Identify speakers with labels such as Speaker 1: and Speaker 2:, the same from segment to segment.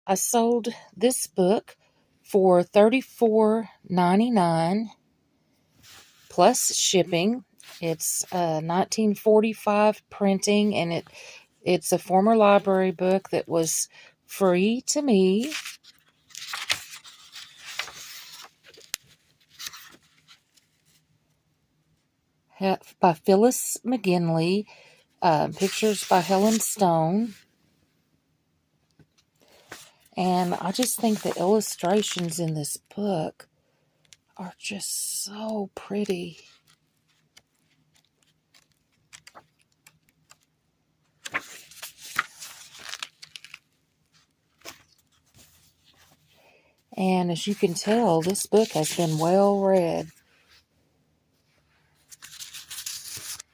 Speaker 1: I sold this book for $34.99 plus shipping. It's 1945 printing, and it's a former library book that was free to me. By Phyllis McGinley, pictures by Helen Stone. And I just think the illustrations in this book are just so pretty. And as you can tell, this book has been well read.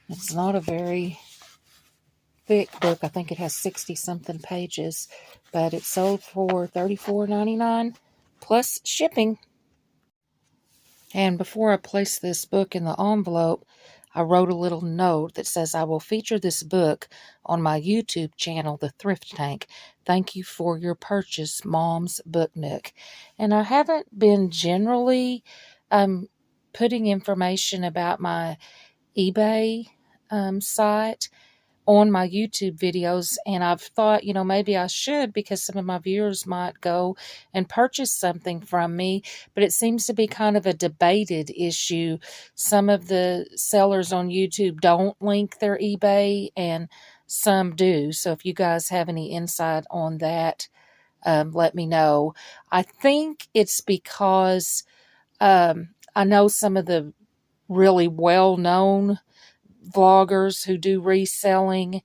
Speaker 1: It's not a very thick book. I think it has 60-something pages, but it sold for $34.99 plus shipping. And before I place this book in the envelope, I wrote a little note that says, I will feature this book on my YouTube channel, The Thrift Tank. Thank you for your purchase, Mom's Book Nook. And I haven't been generally putting information about my eBay site on my YouTube videos, and I've thought, maybe I should, because some of my viewers might go and purchase something from me, but it seems to be kind of a debated issue. Some of the sellers on YouTube don't link their eBay, and some do. So if you guys have any insight on that, let me know. I think it's because I know some of the really well-known vloggers who do reselling,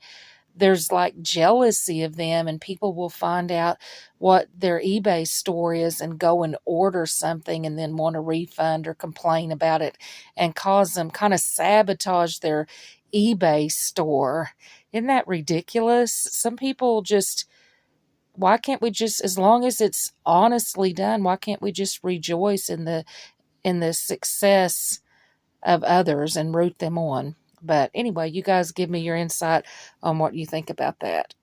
Speaker 1: there's like jealousy of them, and people will find out what their eBay store is and go and order something and then want a refund or complain about it and cause them kind of sabotage their eBay store. Isn't that ridiculous? Some people just, why can't we just, as long as it's honestly done, why can't we just rejoice in the success of others and root them on? But anyway, you guys give me your insight on what you think about that.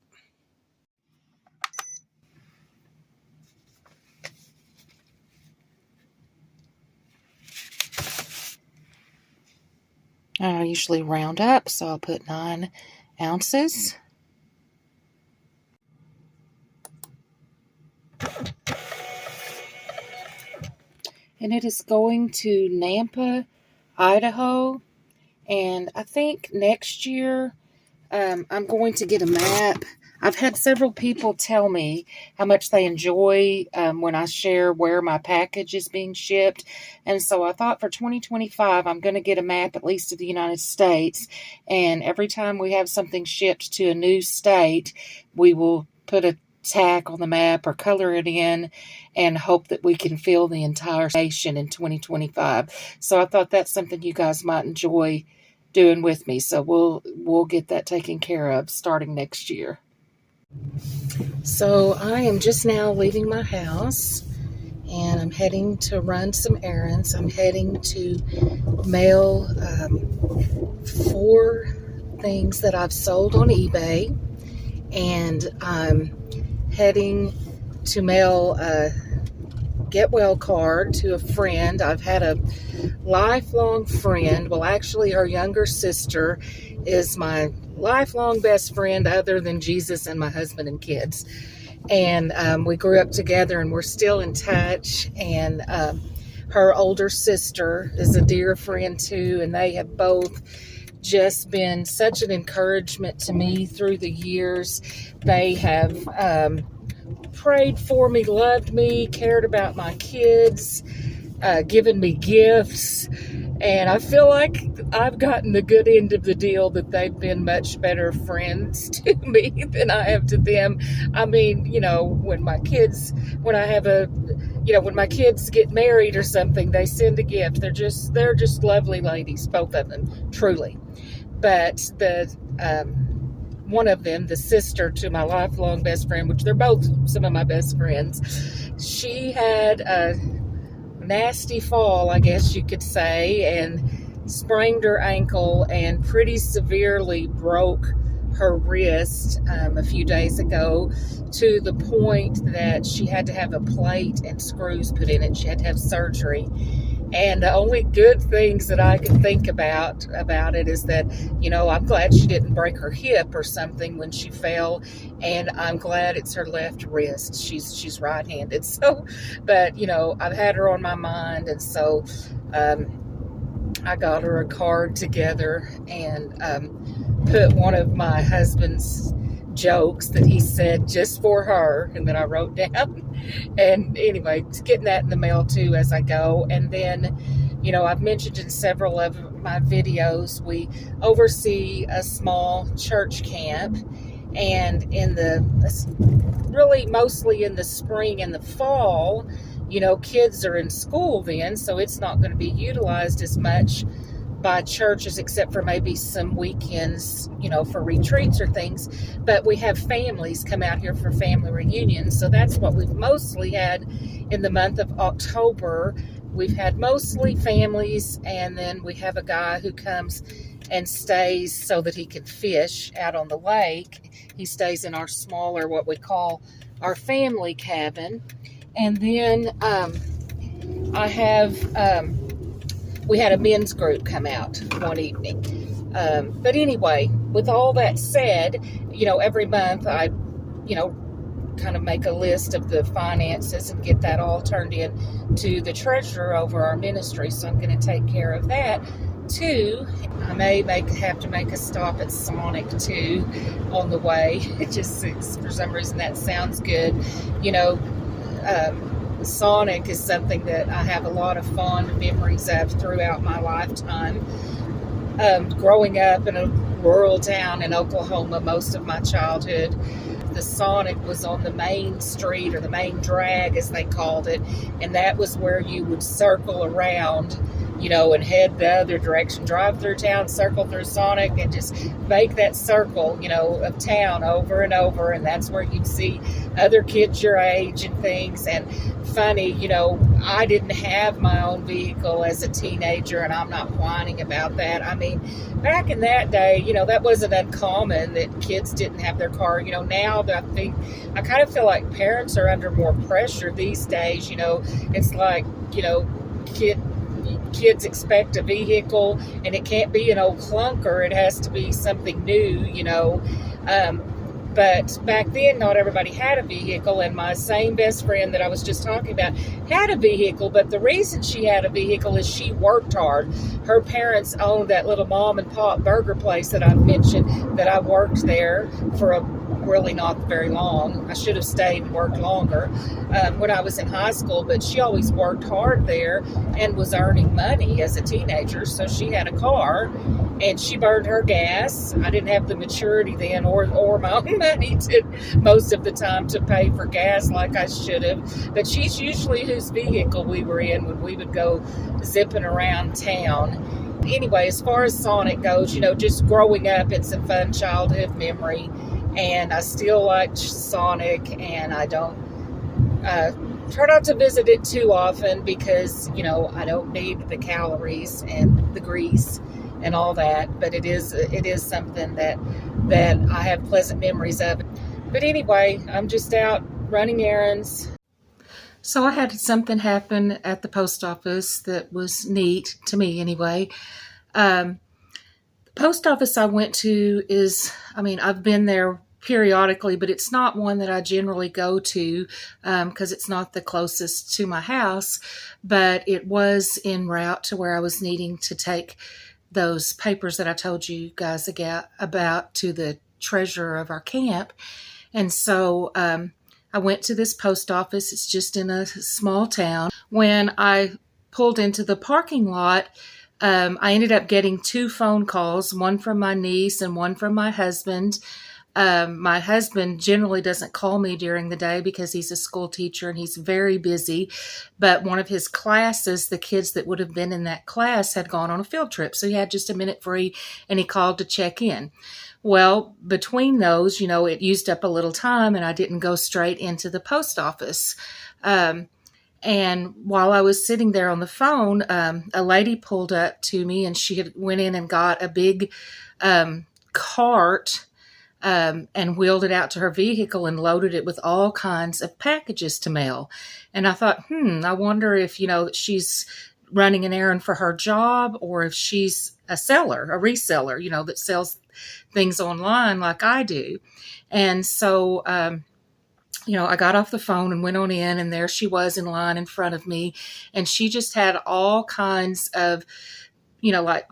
Speaker 1: I usually round up, so I'll put 9 ounces. And it is going to Nampa, Idaho. And I think next year I'm going to get a map. I've had several people tell me how much they enjoy when I share where my package is being shipped. And so I thought for 2025, I'm going to get a map, at least of the United States. And every time we have something shipped to a new state, we will put a tack on the map or color it in and hope that we can fill the entire nation in 2025. So I thought that's something you guys might enjoy doing with me. So we'll get that taken care of starting next year. So I am just now leaving my house and I'm heading to run some errands. I'm heading to mail 4 things that I've sold on eBay, and I'm heading to mail a get well card to a friend. I've had a lifelong friend. Well, actually, her younger sister is my lifelong best friend other than Jesus and my husband and kids. And we grew up together and we're still in touch. And her older sister is a dear friend too. And they have both just been such an encouragement to me through the years. They have prayed for me, loved me, cared about my kids, given me gifts, and I feel like I've gotten the good end of the deal, that they've been much better friends to me than I have to them. I mean, when my kids get married or something, they send a gift. They're just lovely ladies, both of them, truly. But one of them, the sister to my lifelong best friend, which they're both some of my best friends, she had a nasty fall, I guess you could say, and sprained her ankle and pretty severely broke her wrist a few days ago, to the point that she had to have a plate and screws put in it. She had to have surgery. And the only good things that I can think about it is that, I'm glad she didn't break her hip or something when she fell, and I'm glad it's her left wrist. She's right-handed. So, but, I've had her on my mind, and so I got her a card together and put one of my husband's jokes that he said just for her, and then I wrote down. And anyway, getting that in the mail too as I go. And then, I've mentioned in several of my videos, we oversee a small church camp, and really mostly in the spring and the fall, kids are in school then, so it's not going to be utilized as much by churches except for maybe some weekends, for retreats or things. But we have families come out here for family reunions, so that's what we've mostly had in the month of October. We've had mostly families, and then we have a guy who comes and stays so that he can fish out on the lake. He stays in our smaller, what we call our family cabin. And then we had a men's group come out one evening. But anyway, with all that said, every month I, kind of make a list of the finances and get that all turned in to the treasurer over our ministry. So I'm going to take care of that too. I may have to make a stop at Sonic too on the way. It just, for some reason, that sounds good. Sonic is something that I have a lot of fond memories of throughout my lifetime. Growing up in a rural town in Oklahoma most of my childhood, the Sonic was on the main street, or the main drag as they called it, and that was where you would circle around, and head the other direction, drive through town, circle through Sonic, and just make that circle, of town over and over. And that's where you'd see other kids your age and things. And funny, I didn't have my own vehicle as a teenager, and I'm not whining about that. I mean, back in that day, that wasn't uncommon that kids didn't have their car. Now that I kind of feel like parents are under more pressure these days. It's like, kids expect a vehicle, and it can't be an old clunker. It has to be something new, but back then, not everybody had a vehicle, and my same best friend that I was just talking about had a vehicle, but the reason she had a vehicle is she worked hard. Her parents owned that little mom and pop burger place that I mentioned, that I worked there for really not very long. I should have stayed and worked longer when I was in high school, but she always worked hard there and was earning money as a teenager, so she had a car, and she burned her gas. I didn't have the maturity then, or my own money most of the time to pay for gas like I should have, but she's usually whose vehicle we were in when we would go zipping around town. Anyway, as far as Sonic goes, just growing up, it's a fun childhood memory. And I still like Sonic, and I don't try not to visit it too often because, I don't need the calories and the grease and all that. But it is something that I have pleasant memories of. But anyway, I'm just out running errands. So I had something happen at the post office that was neat to me anyway. Post office I went to I've been there periodically, but it's not one that I generally go to because it's not the closest to my house, but it was en route to where I was needing to take those papers that I told you guys about to the treasurer of our camp. And so I went to this post office. It's just in a small town. When I pulled into the parking lot, I ended up getting 2 phone calls, one from my niece and one from my husband. My husband generally doesn't call me during the day because he's a school teacher and he's very busy. But one of his classes, the kids that would have been in that class had gone on a field trip. So he had just a minute free and he called to check in. Well, between those, it used up a little time and I didn't go straight into the post office. And while I was sitting there on the phone, a lady pulled up to me and she had went in and got a big cart and wheeled it out to her vehicle and loaded it with all kinds of packages to mail. And I thought, I wonder if, she's running an errand for her job, or if she's a seller, a reseller, that sells things online like I do. And so, I got off the phone and went on in, and there she was in line in front of me. And she just had all kinds of, like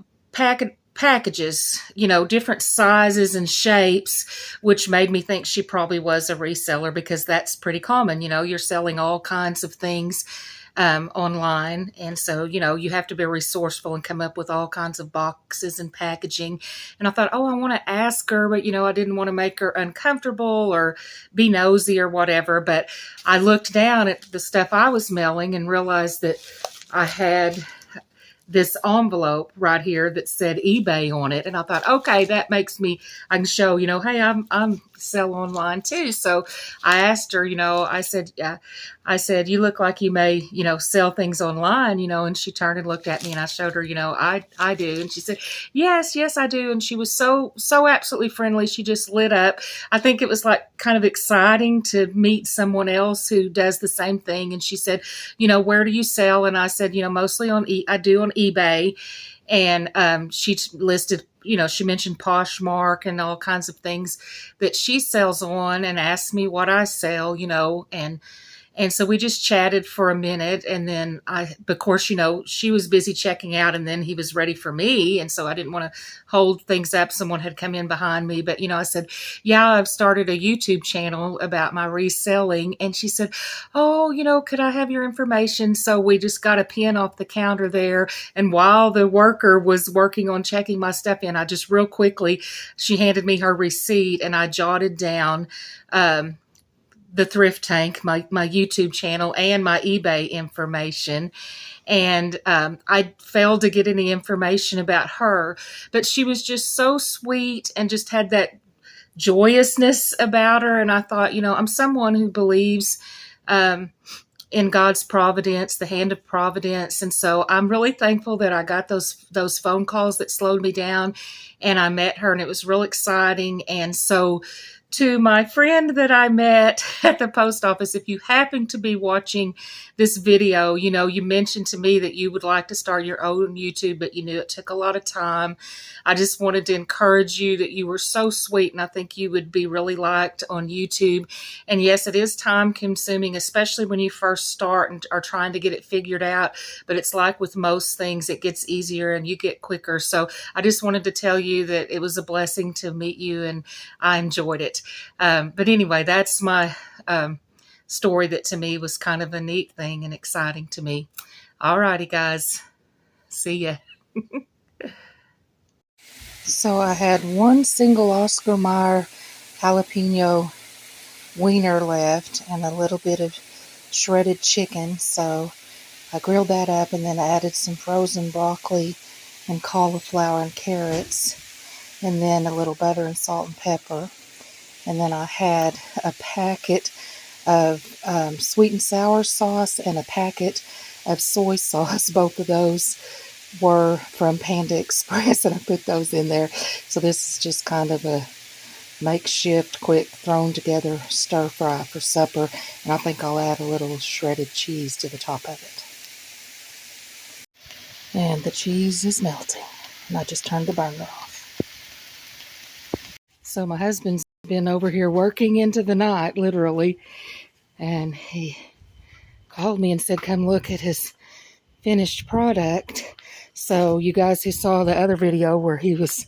Speaker 1: packages, different sizes and shapes, which made me think she probably was a reseller, because that's pretty common. You're selling all kinds of things online. And so, you have to be resourceful and come up with all kinds of boxes and packaging. And I thought, I want to ask her, but, I didn't want to make her uncomfortable or be nosy or whatever. But I looked down at the stuff I was mailing and realized that I had this envelope right here that said eBay on it. And I thought, okay, that makes me, I can show, hey, I'm sell online too. So I asked her, I said, you look like you may, sell things online, and she turned and looked at me, and I showed her, I do. And she said, yes, I do. And she was so absolutely friendly. She just lit up. I think it was like kind of exciting to meet someone else who does the same thing. And she said, where do you sell? And I said, mostly I do on eBay. And she listed, she mentioned Poshmark and all kinds of things that she sells on, and asked me what I sell, and so we just chatted for a minute, and then of course, she was busy checking out, and then he was ready for me. And so I didn't want to hold things up. Someone had come in behind me, but, I said, yeah, I've started a YouTube channel about my reselling. And she said, oh, could I have your information? So we just got a pen off the counter there. And while the worker was working on checking my stuff in, I just real quickly, she handed me her receipt, and I jotted down, the Thrift Tank, my YouTube channel, and my eBay information. And I failed to get any information about her, but she was just so sweet and just had that joyousness about her. And I thought, I'm someone who believes in God's providence, the hand of providence. And so I'm really thankful that I got those phone calls that slowed me down, and I met her, and it was real exciting. And so, to my friend that I met at the post office, if you happen to be watching this video, you mentioned to me that you would like to start your own YouTube, but you knew it took a lot of time. I just wanted to encourage you that you were so sweet, and I think you would be really liked on YouTube. And yes, it is time consuming, especially when you first start and are trying to get it figured out. But it's like with most things, it gets easier and you get quicker. So I just wanted to tell you that it was a blessing to meet you, and I enjoyed it. But anyway, that's my story that to me was kind of a neat thing and exciting to me. All righty, guys. See ya. So I had one single Oscar Mayer jalapeno wiener left and a little bit of shredded chicken. So I grilled that up and then added some frozen broccoli and cauliflower and carrots, and then a little butter and salt and pepper. And then I had a packet of sweet and sour sauce and a packet of soy sauce. Both of those were from Panda Express, and I put those in there. So this is just kind of a makeshift, quick, thrown together stir fry for supper. And I think I'll add a little shredded cheese to the top of it. And the cheese is melting. And I just turned the burner off. So my husband's been over here working into the night, literally. And he called me and said, come look at his finished product. So you guys who saw the other video where he was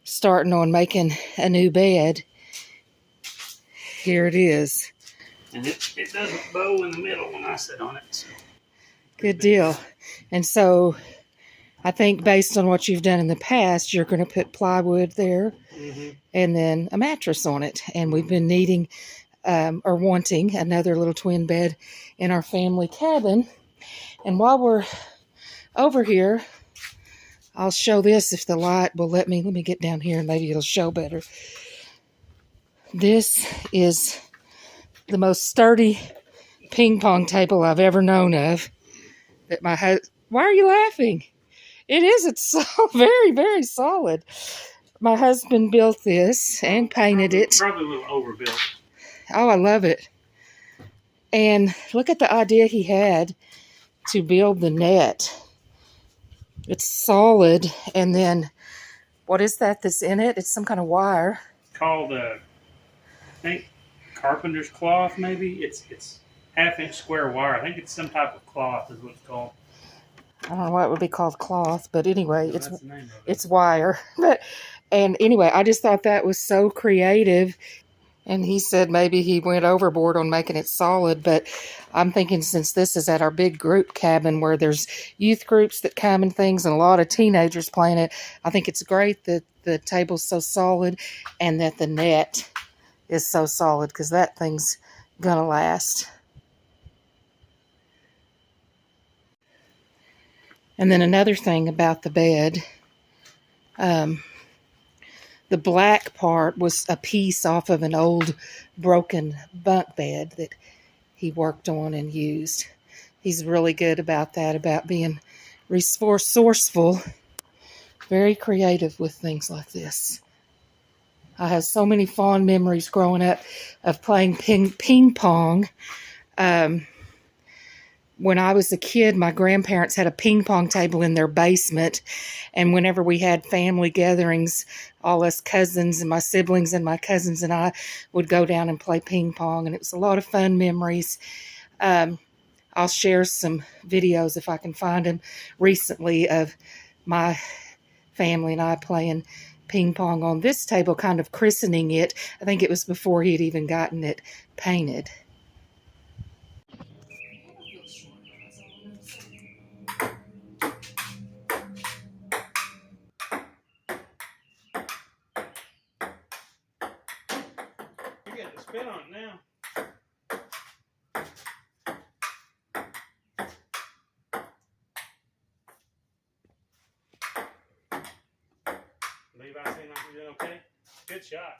Speaker 1: starting on making a new bed, here it is.
Speaker 2: And it doesn't bow in the middle when I sit on it. So.
Speaker 1: Good deal. And so I think based on what you've done in the past, you're going to put plywood there, and then a mattress on it. And we've been needing or wanting another little twin bed in our family cabin. And while we're over here, I'll show this if the light will let me. Let me get down here and maybe it'll show better. This is the most sturdy ping pong table I've ever known of. That my Why are you laughing? It is. It's so very, very solid. My husband built this and painted it.
Speaker 2: Probably a little overbuilt.
Speaker 1: Oh, I love it. And look at the idea he had to build the net. It's solid, and then what is that that's in it? It's some kind of wire.
Speaker 2: Called, I think, carpenter's cloth, maybe. It's half-inch square wire. I think it's some type of cloth is what it's called.
Speaker 1: I don't know why it would be called cloth, but anyway,
Speaker 2: No, that's the name of it.
Speaker 1: it's wire. And anyway, I just thought that was so creative. And he said maybe he went overboard on making it solid, but I'm thinking since this is at our big group cabin where there's youth groups that come and things and a lot of teenagers playing it, I think it's great that the table's so solid and that the net is so solid because that thing's gonna last. And then another thing about the bed, the black part was a piece off of an old broken bunk bed that he worked on and used. He's really good about that, about being resourceful, very creative with things like this. I have so many fond memories growing up of playing ping pong. When I was a kid, my grandparents had a ping pong table in their basement, and whenever we had family gatherings, all us cousins and my siblings and my cousins and I would go down and play ping pong, and it was a lot of fun memories. I'll share some videos if I can find them recently of my family and I playing ping pong on this table, kind of christening it. I think it was before he had even gotten it painted.
Speaker 2: You got to spin on it now. Levi, seem like you're doing okay? Good shot.